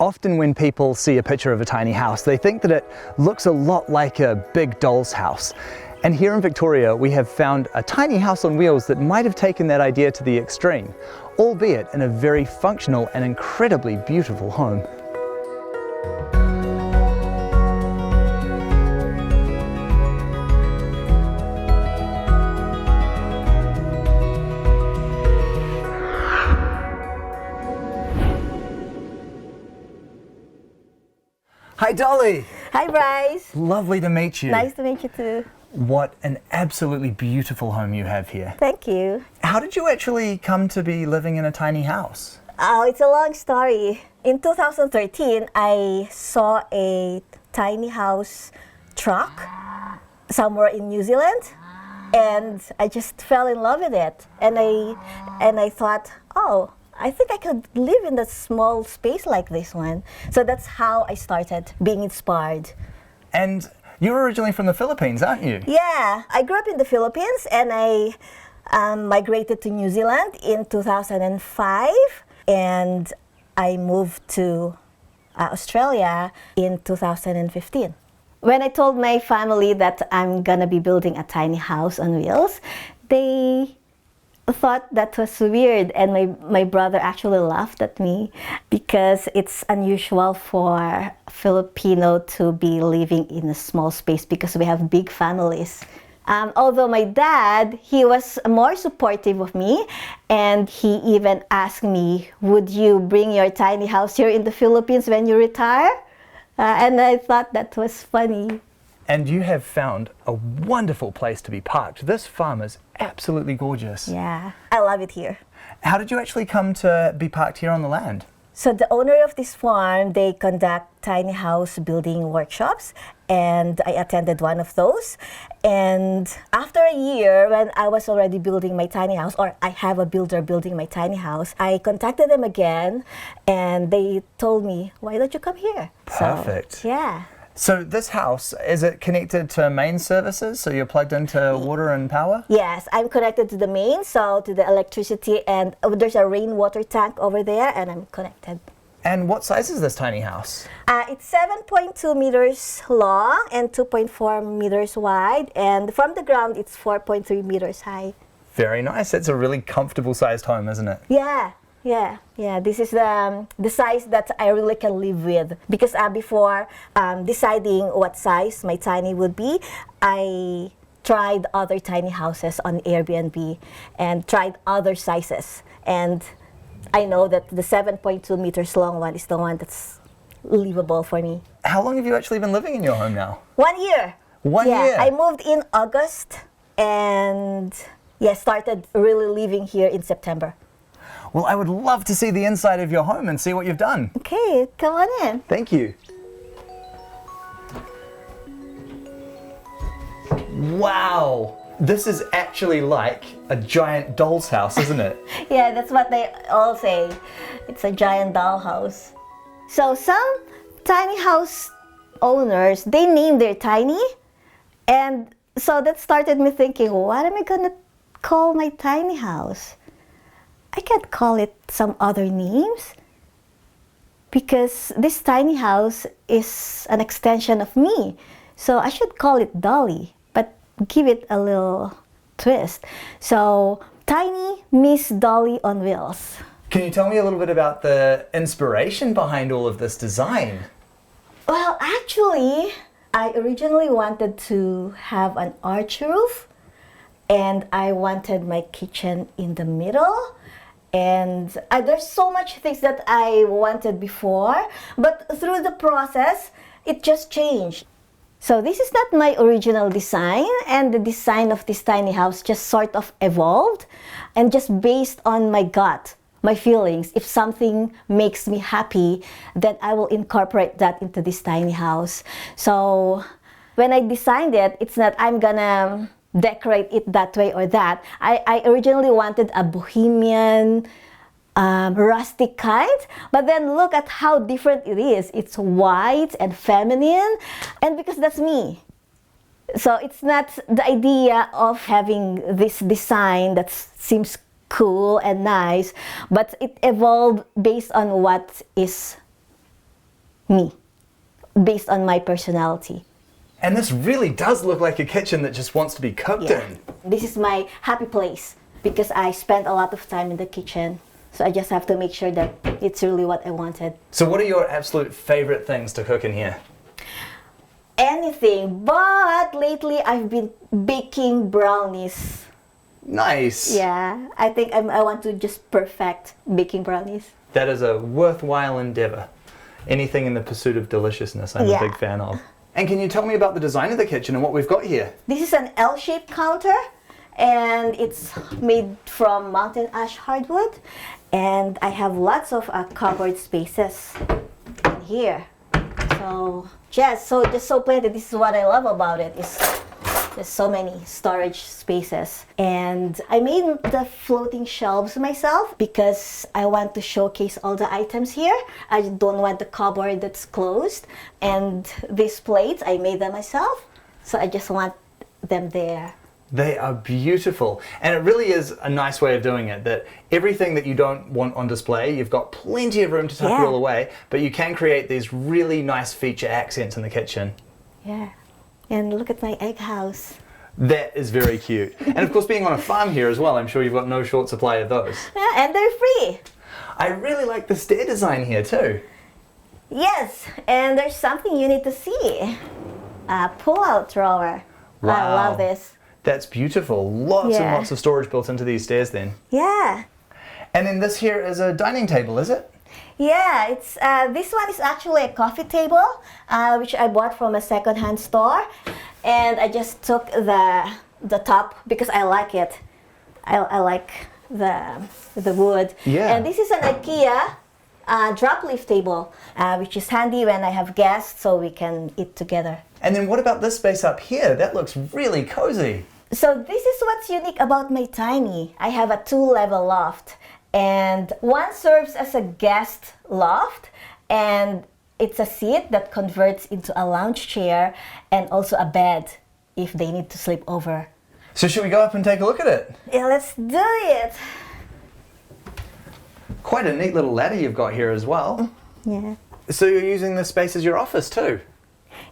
Often when people see a picture of a tiny house, they think that it looks a lot like a big doll's house. And here in Victoria, we have found a tiny house on wheels that might have taken that idea to the extreme, albeit in a very functional and incredibly beautiful home. Hi Dolly! Hi Bryce! Lovely to meet you. Nice to meet you too. What an absolutely beautiful home you have here. Thank you. How did you actually come to be living in a tiny house? Oh, it's a long story. In 2013, I saw a tiny house truck somewhere in New Zealand, and I just fell in love with it. And I thought, oh, I think I could live in that small space like this one. So that's how I started being inspired. And you're originally from the Philippines, aren't you? Yeah, I grew up in the Philippines and I migrated to New Zealand in 2005, and I moved to Australia in 2015. When I told my family that I'm gonna be building a tiny house on wheels, they thought that was weird, and my brother actually laughed at me because it's unusual for Filipino to be living in a small space because we have big families. Although my dad, he was more supportive of me, and he even asked me, would you bring your tiny house here in the Philippines when you retire? And I thought that was funny. And you have found a wonderful place to be parked. This farm is absolutely gorgeous. Yeah, I love it here. How did you actually come to be parked here on the land? So the owner of this farm, they conduct tiny house building workshops, and I attended one of those. And after a year, when I was already building my tiny house, or I have a builder building my tiny house, I contacted them again, and they told me, why don't you come here? Perfect. So, yeah. So this house, is it connected to main services? So you're plugged into water and power? Yes, I'm connected to the main, so to the electricity, and there's a rainwater tank over there, and I'm connected. And what size is this tiny house? It's 7.2 meters long and 2.4 meters wide, and from the ground it's 4.3 meters high. Very nice. That's a really comfortable sized home, isn't it? Yeah. This is the size that I really can live with. Because before deciding what size my tiny would be, I tried other tiny houses on Airbnb and tried other sizes. And I know that the 7.2 meters long one is the one that's livable for me. How long have you actually been living in your home now? 1 year. 1 year? I moved in August and started really living here in September. Well, I would love to see the inside of your home and see what you've done. Okay, come on in. Thank you. Wow! This is actually like a giant doll's house, isn't it? Yeah, that's what they all say. It's a giant dollhouse. So some tiny house owners, they name their tiny, and so that started me thinking, what am I gonna call my tiny house? I can't call it some other names because this tiny house is an extension of me. So I should call it Dolly, but give it a little twist. So Tiny Miss Dolly on Wheels. Can you tell me a little bit about the inspiration behind all of this design? Well, actually, I originally wanted to have an arch roof, and I wanted my kitchen in the middle. And there's so much things that I wanted before, but through the process, it just changed. So this is not my original design, and the design of this tiny house just sort of evolved, and just based on my gut, my feelings. If something makes me happy, then I will incorporate that into this tiny house. So when I designed it, it's not I'm gonna decorate it that way or that. I originally wanted a bohemian, rustic kind, but then look at how different it is. It's white and feminine, and because that's me. So it's not the idea of having this design that seems cool and nice, but it evolved based on what is me based on my personality. And this really does look like a kitchen that just wants to be cooked in. This is my happy place because I spent a lot of time in the kitchen. So I just have to make sure that it's really what I wanted. So what are your absolute favorite things to cook in here? Anything, but lately I've been baking brownies. Nice. Yeah, I think I want to just perfect baking brownies. That is a worthwhile endeavor. Anything in the pursuit of deliciousness, I'm a big fan of. And can you tell me about the design of the kitchen and what we've got here? This is an L-shaped counter, and it's made from mountain ash hardwood. And I have lots of cupboard spaces in here. So just so plenty. This is what I love about it. There's so many storage spaces. And I made the floating shelves myself because I want to showcase all the items here. I don't want the cupboard that's closed. And these plates, I made them myself. So I just want them there. They are beautiful. And it really is a nice way of doing it, that everything that you don't want on display, you've got plenty of room to tuck it all away, but you can create these really nice feature accents in the kitchen. Yeah. And look at my egg house. That is very cute. And of course, being on a farm here as well, I'm sure you've got no short supply of those. Yeah, and they're free. I really like the stair design here too. Yes, and there's something you need to see. A pull-out drawer. Wow. I love this. That's beautiful. Lots and lots of storage built into these stairs then. Yeah. And then this here is a dining table, is it? Yeah, it's this one is actually a coffee table, which I bought from a second-hand store, and I just took the top because I like it. I like the wood. Yeah. And this is an IKEA drop leaf table, which is handy when I have guests, so we can eat together. And then what about this space up here? That looks really cozy. So this is what's unique about my tiny. I have a 2-level loft, and one serves as a guest loft, and it's a seat that converts into a lounge chair and also a bed if they need to sleep over. So should we go up and take a look at it? Yeah, let's do it. Quite a neat little ladder you've got here as well. Yeah. So you're using this space as your office too?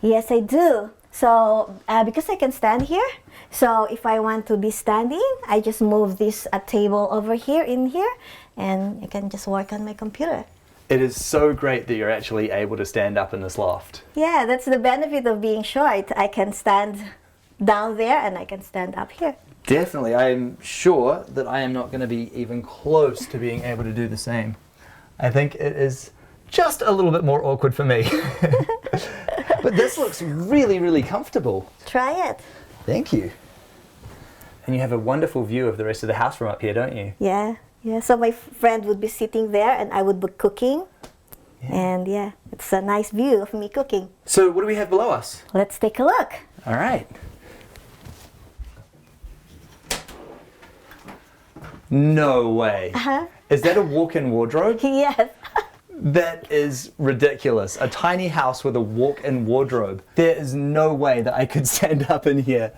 Yes, I do. So because I can stand here, so if I want to be standing, I just move this table over here in here, and I can just work on my computer. It is so great that you're actually able to stand up in this loft. Yeah, that's the benefit of being short. I can stand down there and I can stand up here. Definitely. I am sure that I am not going to be even close to being able to do the same. I think it is just a little bit more awkward for me. But this looks really, really comfortable. Try it. Thank you. And you have a wonderful view of the rest of the house from up here, don't you? Yeah, yeah. So my friend would be sitting there and I would be cooking. Yeah. And yeah, it's a nice view of me cooking. So what do we have below us? Let's take a look. All right. No way. Uh-huh. Is that a walk-in wardrobe? Yes. That is ridiculous. A tiny house with a walk-in wardrobe. There is no way that I could stand up in here.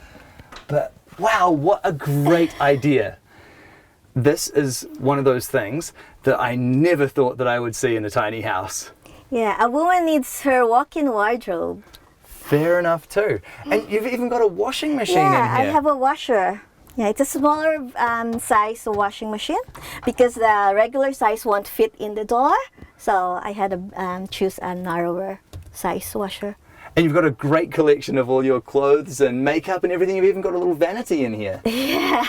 But wow, what a great idea. This is one of those things that I never thought that I would see in a tiny house. Yeah, a woman needs her walk-in wardrobe. Fair enough too. And you've even got a washing machine in here. Yeah, I have a washer. Yeah, it's a smaller size washing machine because the regular size won't fit in the door. So I had to choose a narrower size washer. And you've got a great collection of all your clothes and makeup and everything. You've even got a little vanity in here. Yeah.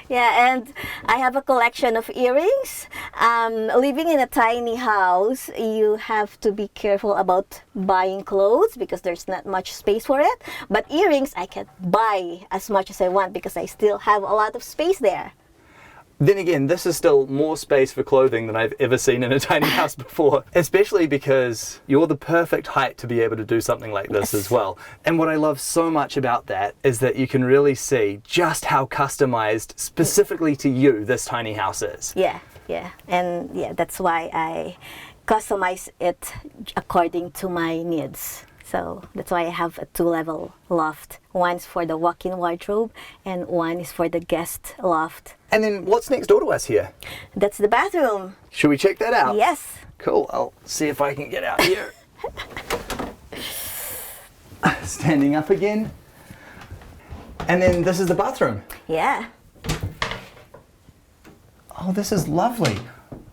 Yeah, and I have a collection of earrings. Living in a tiny house, you have to be careful about buying clothes because there's not much space for it. But earrings, I can buy as much as I want because I still have a lot of space there. Then again, this is still more space for clothing than I've ever seen in a tiny house before, especially because you're the perfect height to be able to do something like this as well. And what I love so much about that is that you can really see just how customized specifically to you this tiny house is. Yeah, yeah. And yeah, that's why I customize it according to my needs. So that's why I have a 2-level loft. One's for the walk-in wardrobe and one is for the guest loft. And then what's next door to us here? That's the bathroom. Should we check that out? Yes. Cool, I'll see if I can get out here. Standing up again. And then this is the bathroom. Yeah. Oh, this is lovely.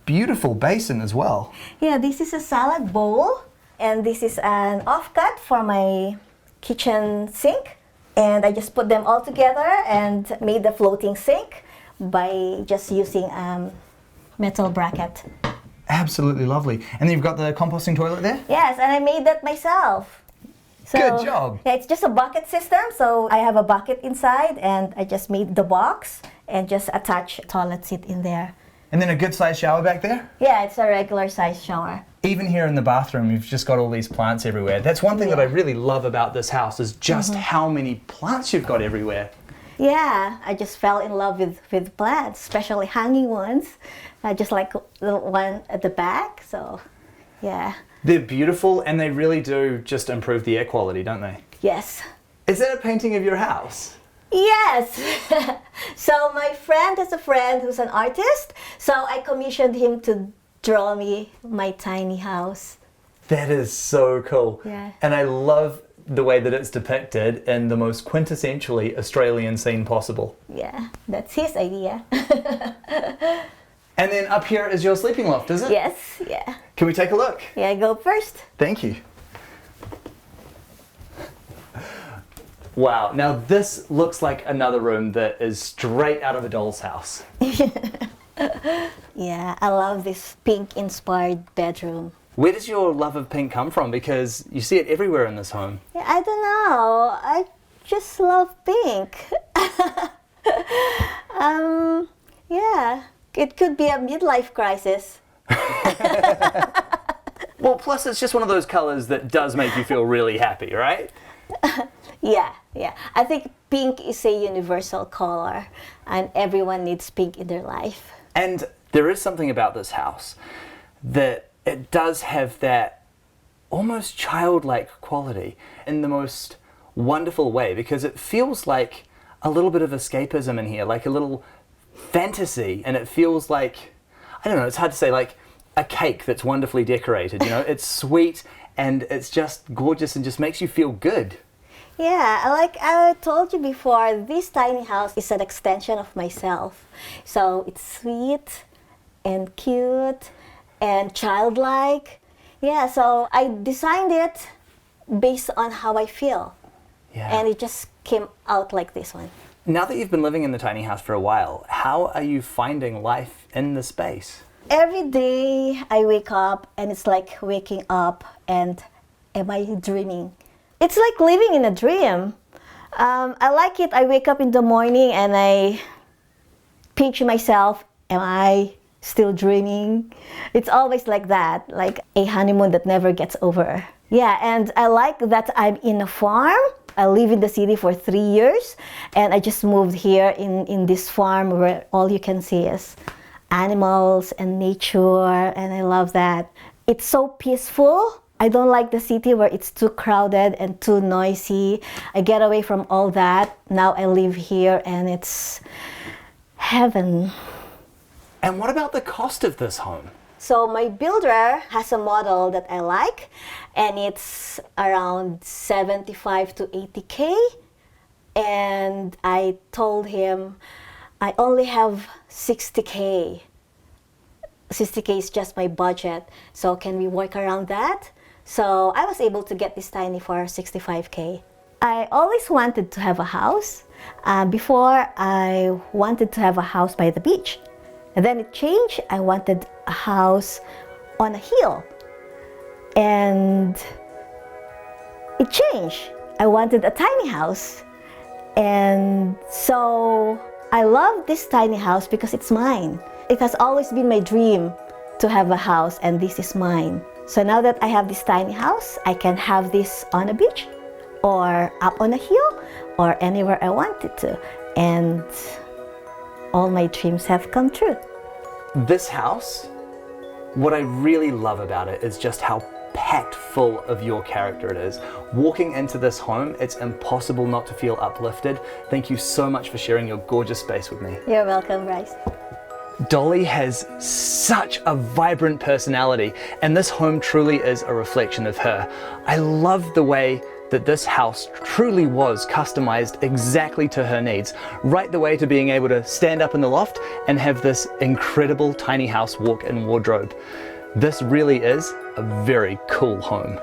Beautiful basin as well. Yeah, this is a salad bowl, and this is an offcut for my kitchen sink. And I just put them all together and made the floating sink by just using metal bracket. Absolutely lovely. And then you've got the composting toilet there? Yes, and I made that myself. So, Good job. Yeah, it's just a bucket system. So I have a bucket inside, and I just made the box and just attach a toilet seat in there. And then a good sized shower back there? Yeah, it's a regular size shower. Even here in the bathroom, you've just got all these plants everywhere. That's one thing that I really love about this house is just how many plants you've got everywhere. Yeah, I just fell in love with plants, especially hanging ones. I just like the one at the back, so yeah. They're beautiful and they really do just improve the air quality, don't they? Yes. Is that a painting of your house? Yes! So my friend has a friend who's an artist, so I commissioned him to draw me my tiny house. That is so cool. Yeah. And I love the way that it's depicted in the most quintessentially Australian scene possible. Yeah, that's his idea. And then up here is your sleeping loft, is it? Yes, yeah. Can we take a look? Yeah, go first. Thank you. Wow, now this looks like another room that is straight out of a doll's house. Yeah, I love this pink-inspired bedroom. Where does your love of pink come from? Because you see it everywhere in this home. Yeah, I don't know. I just love pink. Yeah, it could be a midlife crisis. Well, plus it's just one of those colors that does make you feel really happy, right? Yeah. I think pink is a universal color, and everyone needs pink in their life. And there is something about this house that it does have that almost childlike quality in the most wonderful way, because it feels like a little bit of escapism in here, like a little fantasy, and it feels like, I don't know, it's hard to say, like a cake that's wonderfully decorated, you know? It's sweet and it's just gorgeous and just makes you feel good. Yeah, like I told you before, this tiny house is an extension of myself. So it's sweet and cute and childlike. Yeah, so I designed it based on how I feel. Yeah. And it just came out like this one. Now that you've been living in the tiny house for a while, how are you finding life in the space? Every day I wake up and it's like waking up and am I dreaming? It's like living in a dream. I like it. I wake up in the morning and I pinch myself. Am I still dreaming? It's always like that, like a honeymoon that never gets over. Yeah, and I like that I'm in a farm. I live in the city for 3 years and I just moved here in this farm where all you can see is animals and nature, and I love that. It's so peaceful. I don't like the city where it's too crowded and too noisy. I get away from all that. Now I live here and it's heaven. And what about the cost of this home? So my builder has a model that I like, and it's around 75 to 80K. And I told him I only have 60K. 60K is just my budget. So can we work around that? So I was able to get this tiny for 65K. I always wanted to have a house. Before, I wanted to have a house by the beach. And then it changed. I wanted a house on a hill. And it changed. I wanted a tiny house. And so I love this tiny house because it's mine. It has always been my dream to have a house, and this is mine. So now that I have this tiny house, I can have this on a beach or up on a hill or anywhere I wanted to. And all my dreams have come true. This house, what I really love about it is just how packed full of your character it is. Walking into this home, it's impossible not to feel uplifted. Thank you so much for sharing your gorgeous space with me. You're welcome, Bryce. Dolly has such a vibrant personality, and this home truly is a reflection of her. I love the way that this house truly was customized exactly to her needs, right the way to being able to stand up in the loft and have this incredible tiny house walk-in wardrobe. This really is a very cool home.